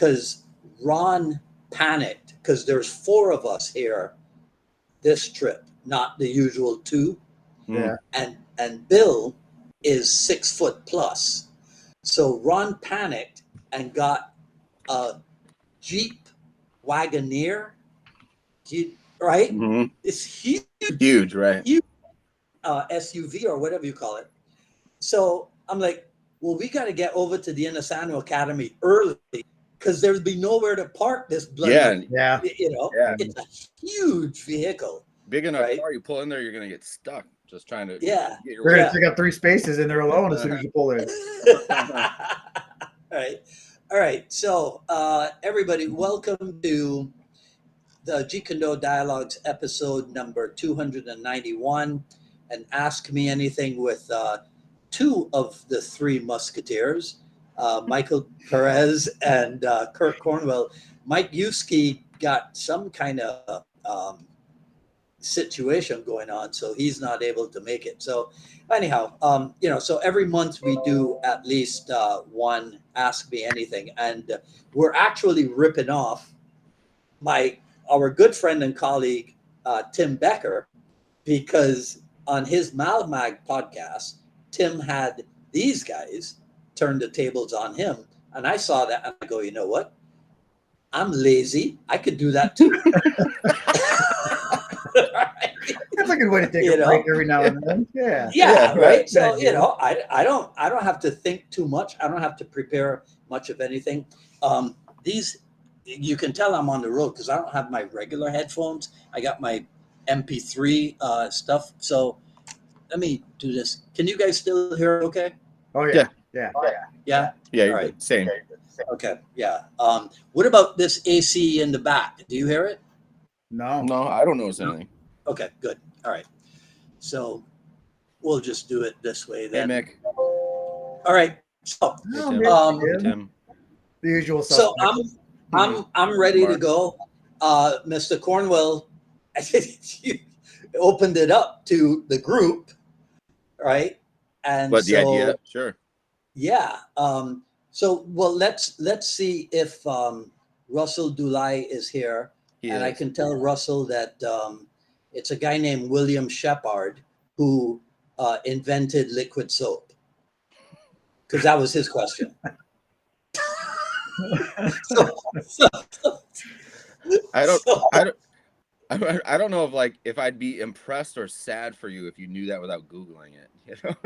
because Ron panicked because there's 4 of us here this trip, not the usual 2. Yeah. And Bill is 6 foot plus. So Ron panicked and got a Jeep Wagoneer, right? Mm-hmm. It's huge. Huge, right? Huge SUV or whatever you call it. So I'm like, well, we got to get over to the Innisano Academy early because there'd be nowhere to park this bloody, Yeah. It's a huge vehicle. Big enough right? car, you pull in there, you're going to get stuck just trying to Yeah. get your They're way. going to take up 3 spaces in there alone as soon as you pull in. All right. So, everybody, welcome to the Jeet Kune Dialogues episode number 291, and Ask Me Anything with 2 of the 3 Musketeers, Michael Perez and Kurt Cornwell. Mike Yuski got some kind of situation going on, so he's not able to make it. So anyhow, so every month we do at least one Ask Me Anything, and we're actually ripping off our good friend and colleague Tim Becker, because on his Malmag podcast, Tim had these guys turn the tables on him, and I saw that and I go, you know what? I'm lazy. I could do that too. Right? That's a good way to take a break every now and then. Yeah, right. So I don't have to think too much. I don't have to prepare much of anything. These, you can tell I'm on the road because I don't have my regular headphones. I got my MP3 stuff. So let me do this. Can you guys still hear okay? Oh yeah. Yeah. Yeah. All right. Same. Okay. Yeah. What about this AC in the back? Do you hear it? No, I don't notice anything. Okay, good. All right. So we'll just do it this way then. Hey, Mick. All right. So, Tim. The usual so suspects. I'm ready to go. Mr. Cornwell, you opened it up to the group, right? And But the idea, sure. Yeah. So let's see if Russell Dulai is here. I can tell Russell that it's a guy named William Shepard who invented liquid soap, because that was his question. I don't know if I'd be impressed or sad for you if you knew that without Googling it. You know?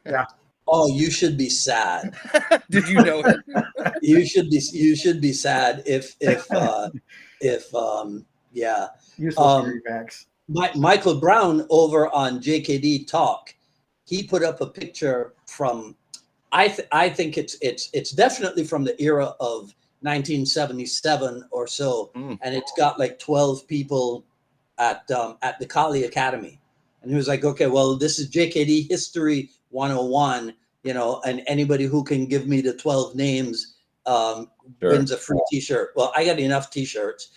Yeah. Oh, you should be sad. Did you know it? You should be sad if Michael Brown over on JKD Talk, he put up a picture from, I think it's definitely from the era of 1977 or so, and it's got like 12 people at the Kali Academy, and he was like, okay, well, this is JKD History 101, and anybody who can give me the 12 names wins a free T-shirt. Well, I got enough T-shirts.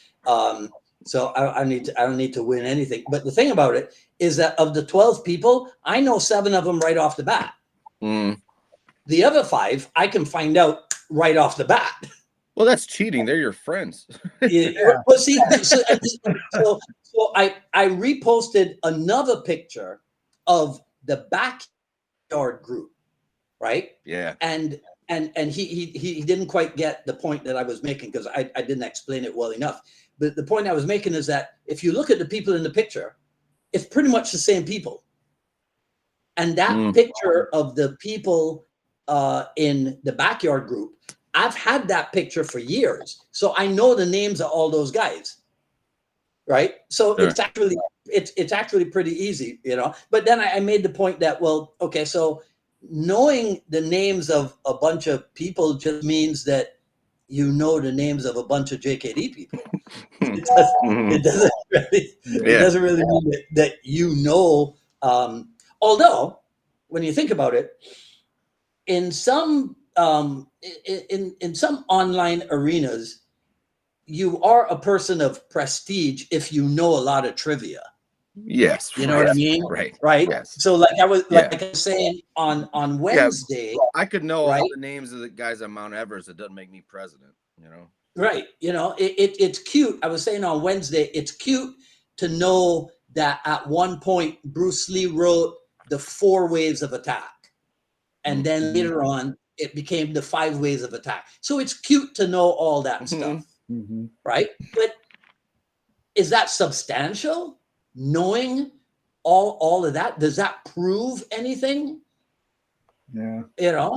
So I don't need to win anything. But the thing about it is that of the 12 people, I know 7 of them right off the bat. The other 5, I can find out right off the bat. Well, that's cheating. They're your friends. Well, see, so I reposted another picture of the backyard group, right? Yeah. And he didn't quite get the point that I was making because I didn't explain it well enough. But the point I was making is that if you look at the people in the picture, it's pretty much the same people. And that picture of the people in the backyard group, I've had that picture for years. So I know the names of all those guys. Right. So Sure. it's actually pretty easy, But then I made the point that, well, okay, so knowing the names of a bunch of people just means that you know the names of a bunch of JKD people. It doesn't really mean that you know. Although, when you think about it, in some in some online arenas, you are a person of prestige if you know a lot of trivia. Yes, you know what I mean, right? Yes. So, like I was saying on Wednesday, I could know all the names of the guys on Mount Everest. It doesn't make me president. you know. Right. It's cute. I was saying on Wednesday, it's cute to know that at one point Bruce Lee wrote the 4 waves of attack. And then later on, it became the 5 ways of attack. So it's cute to know all that stuff. Right. But is that substantial? Knowing all of that, does that prove anything? Yeah.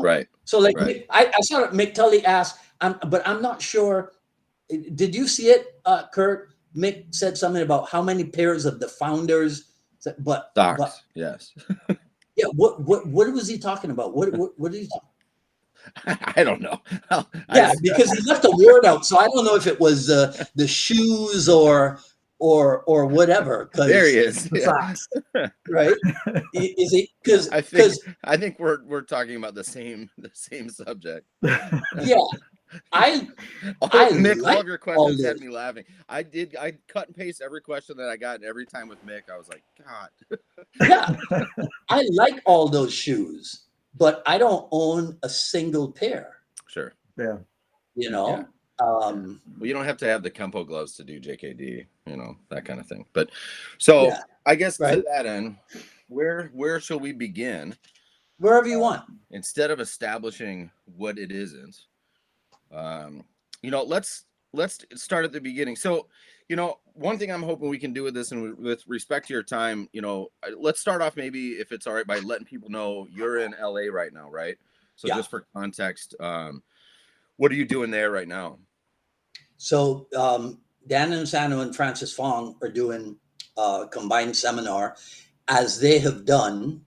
Right. So like I saw Mick Tully asked, but I'm not sure. Did you see it, Kurt? Mick said something about how many pairs of the founders, but Socks, yes. Yeah, what was he talking about? What did he talk? I don't know. Because he left a word out, so I don't know if it was the shoes or whatever. There he is. The socks. Right? Is he? Because I think we're talking about the same subject. Yeah. Mick, like all of your questions had me laughing. I cut and paste every question that I got, and every time with Mick, I was like, God. Yeah. I like all those shoes, but I don't own a single pair. Sure. Yeah. Yeah. Well, you don't have to have the Kempo gloves to do JKD, that kind of thing. But so I guess to that end, where shall we begin? Wherever you want. Instead of establishing what it isn't, let's start at the beginning. So, one thing I'm hoping we can do with this, and with respect to your time, let's start off, maybe if it's all right, by letting people know you're in LA right now, right? So just for context, what are you doing there right now? So Dan Insano and Francis Fong are doing a combined seminar, as they have done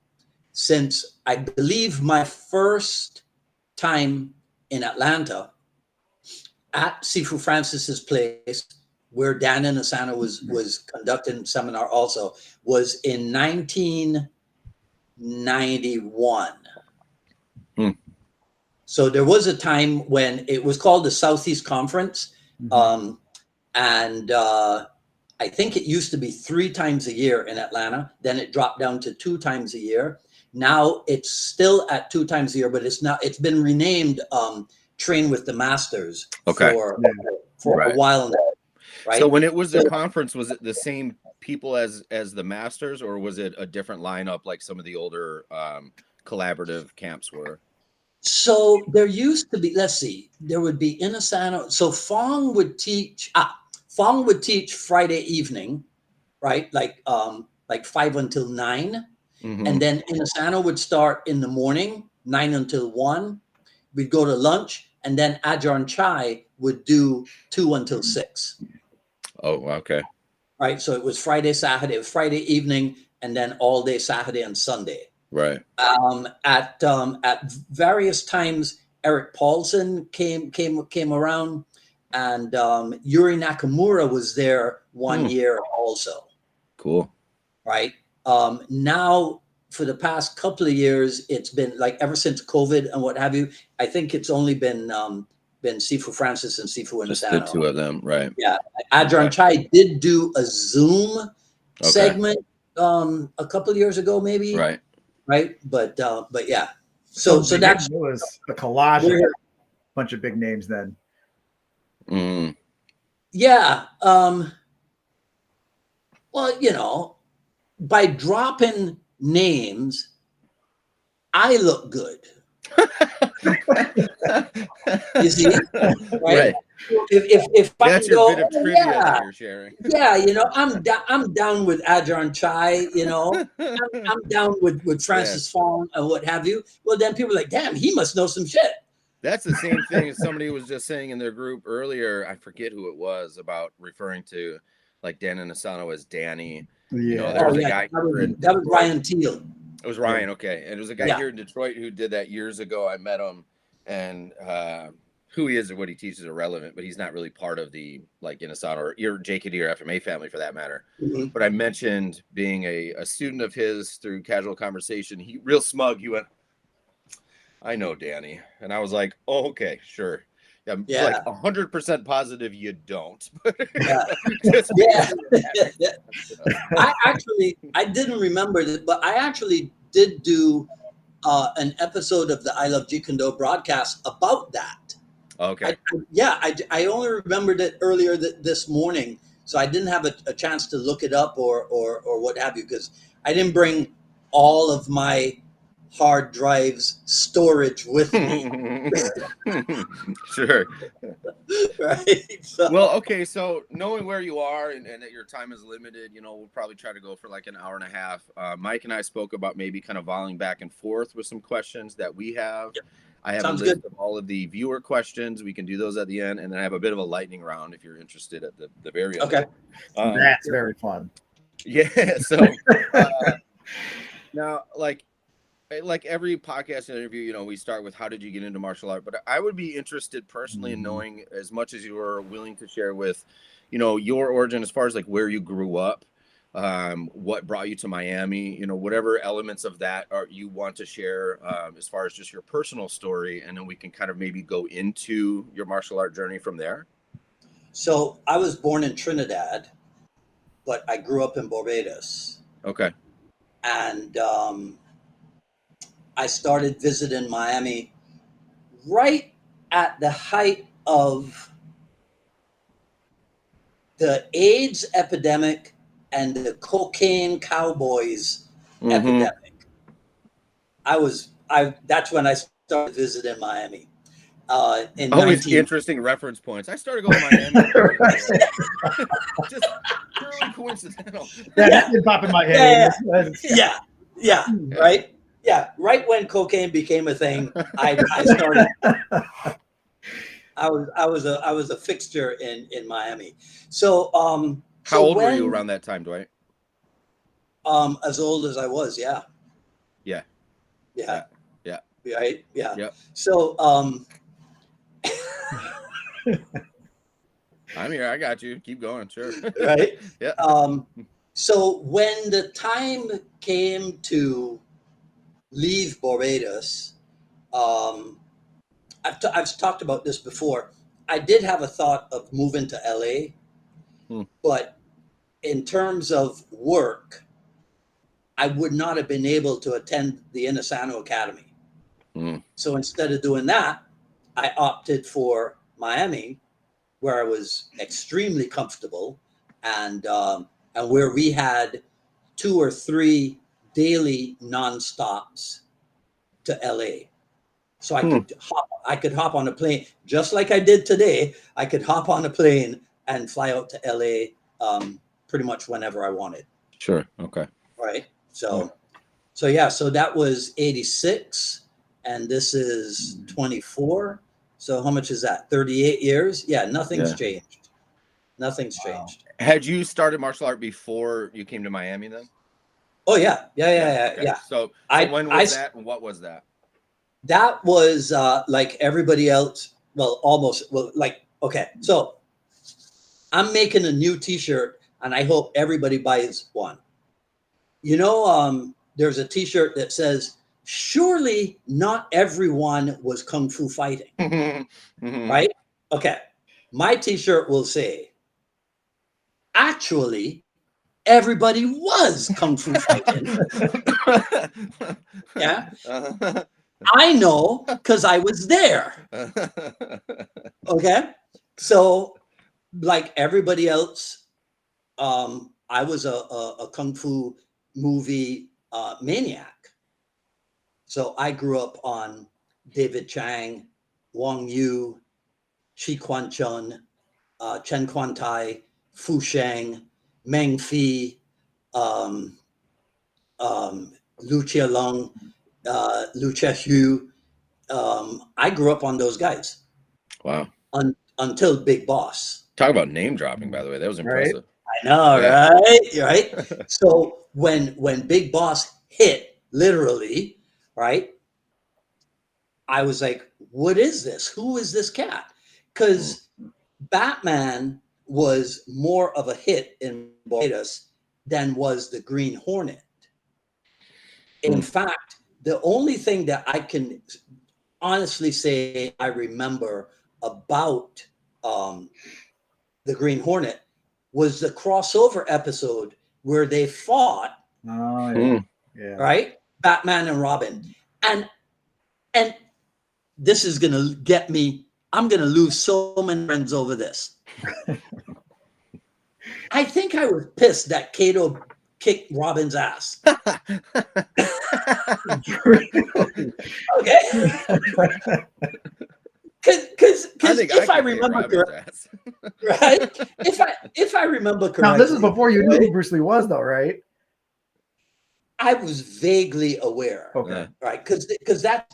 since, I believe, my first time in Atlanta at Sifu Francis's place, where Dan Insano was conducting seminar also, was in 1991. So there was a time when it was called the Southeast Conference. And I think it used to be 3 times a year in Atlanta. Then it dropped down to 2 times a year. Now it's still at 2 times a year, but it's been renamed Train with the Masters for a while now. Right. So when it was the conference, was it the same people as the Masters, or was it a different lineup like some of the older collaborative camps were? So there used to be, let's see, there would be Insano. So Fong would teach Friday evening, right? Like 5 until 9. And then Insano would start in the morning, 9 until 1. We'd go to lunch, and then Ajahn Chai would do 2 until 6. Oh, okay. Right. So it was Friday, Saturday, Friday evening, and then all day Saturday and Sunday. Right. At various times, Eric Paulson came around, and Yuri Nakamura was there one year also. Cool. Right. Now, for the past couple of years, it's been like, ever since COVID and what have you, I think it's only been Sifu Francis and Sifu Insano. Just the 2 of them, right? Yeah. Ajahn Chai did do a Zoom segment a couple of years ago, maybe. Right. Right. But yeah. So that's, it was a collage of a bunch of big names then. Yeah. Well, by dropping names, I look good. You see, right? If I that's go, your bit of trivia that you're sharing. Yeah, I'm down with Ajahn Chai. I'm down with Francis Fong and what have you. Well, then people are like, damn, he must know some shit. That's the same thing as somebody was just saying in their group earlier. I forget who it was, about referring to like Dan Insano as Danny. Yeah. There was a guy. That was Ryan Teal. It was Ryan, okay. And it was a guy here in Detroit who did that years ago. I met him, and who he is or what he teaches is irrelevant, but he's not really part of the like Insano or your JKD or FMA family for that matter. But I mentioned being a student of his through casual conversation. He real smug. He went, I know Danny. And I was like, oh, okay, sure. I'm like 100% positive you don't. I didn't remember that, but I actually did do an episode of the I Love Jeet Kune Do broadcast about that. Okay. I only remembered it earlier this morning, so I didn't have a chance to look it up or what have you, because I didn't bring all of my hard drives storage with me. Sure. Right. So, Well, okay. So knowing where you are and that your time is limited, we'll probably try to go for like an hour and a half. Mike and I spoke about maybe kind of volleying back and forth with some questions that we have. Yep. I have Sounds a list good. of all of the viewer questions. We can do those at the end, and then I have a bit of a lightning round if you're interested at the very end. Okay. That's very fun. Yeah. So now, like every podcast interview, we start with how did you get into martial art? But I would be interested personally in knowing, as much as you are willing to share with, your origin as far as like where you grew up, what brought you to Miami, whatever elements of that you want to share, as far as just your personal story, and then we can kind of maybe go into your martial art journey from there. So I was born in Trinidad, but I grew up in Barbados. Okay. And I started visiting Miami right at the height of the AIDS epidemic and the cocaine cowboys epidemic. That's when I started visiting Miami. Always interesting reference points. I started going to Miami. Just purely coincidental. That didn't pop in my head. Yeah. Right. Yeah, right when cocaine became a thing, I started. I was a fixture in Miami. So how old were you around that time, Dwight? As old as I was, yeah. Yeah. Right. Yeah. Yep. So I'm here. I got you. Keep going. Sure. Right. Yeah. So when the time came to leave Barbados, I've talked about this before. I did have a thought of moving to LA, but in terms of work, I would not have been able to attend the Inasano Academy. So instead of doing that, I opted for Miami, where I was extremely comfortable, and where we had 2 or 3 daily non-stops to LA. So I could hop on a plane, just like I did today. I could hop on a plane and fly out to LA pretty much whenever I wanted. Sure. Okay. Right. So that was 86, and this is 24. So how much is that? 38 years? Yeah, nothing's changed. Nothing's changed. Had you started martial art before you came to Miami then? Oh yeah. Okay. So when was that, and what was that? That was like everybody else. Well, almost. Well, like, okay. So I'm making a new T-shirt, and I hope everybody buys one. There's a T-shirt that says, "Surely not everyone was kung fu fighting." Right? Okay. My T-shirt will say, "Actually, everybody was kung fu fighting." Yeah. I know, because I was there. Okay. So like everybody else, I was a kung fu movie maniac. So I grew up on David Chang, Wong Yu, Chi Kwan Chun, Chen Quan Tai, Fu Sheng, Meng Fi, Lu Chia Lung, Lu Chia Hu. I grew up on those guys. Wow. Until Big Boss. Talk about name dropping, by the way. That was impressive. Right? I know, right? So when Big Boss hit, literally, right? I was like, what is this? Who is this cat? Because Batman was more of a hit in Barbados than was the Green Hornet. In fact, the only thing that I can honestly say I remember about the Green Hornet was the crossover episode where they fought. Oh, yeah. Right? Batman and Robin. And this is gonna get me I'm going to lose so many friends over this. I think I was pissed that Kato kicked Robin's ass. Okay. Because if I remember correctly, right? If I remember correctly. Now, this is before you knew who Bruce Lee was, though, right? I was vaguely aware. Okay. Right. Because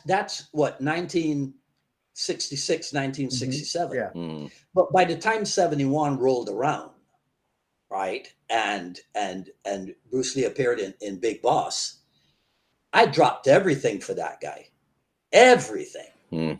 that's what, 1966, 1967. Yeah. Mm. But by the time 71 rolled around, right, and Bruce Lee appeared in Big Boss, I dropped everything for that guy. Everything. Mm.